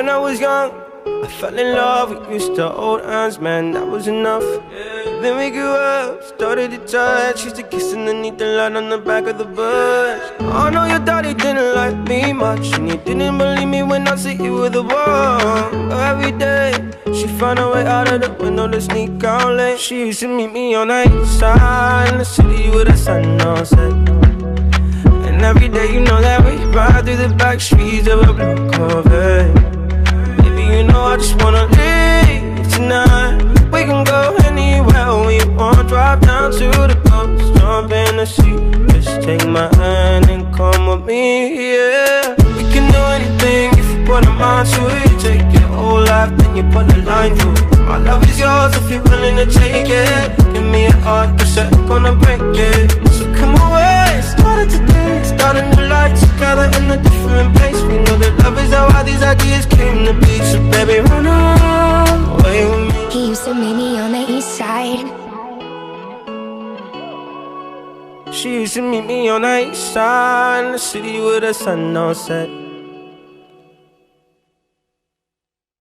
when I was young, I fell in love, we used to hold hands, man, that was enough. Then we grew up, started to touch, used to kiss underneath the light on the back of the bus. I know your daddy didn't like me much, and he didn't believe me when I said you were the one. But every day, she found a way out of the window to sneak out late. She used to meet me on the east side, in the city with the sun on set. And every day you know that we ride through the back streets of a blue Corvette. Baby, you know I just wanna leave tonight. We can go anywhere we want, drive down to the coast, jump in the sea. Just take my hand and come with me, yeah. We can do anything if you put a mind to it. You take your whole life, then you put a line through it. My love is yours if you're willing to take it. Give me a heart, cause I ain't gonna break it. So come away, started today, starting new life together in a different place. We know that love is how these ideas came to be. So baby, run away with me. He used to meet me on the east side. She used to meet me on the east side, in the city with the sun on set.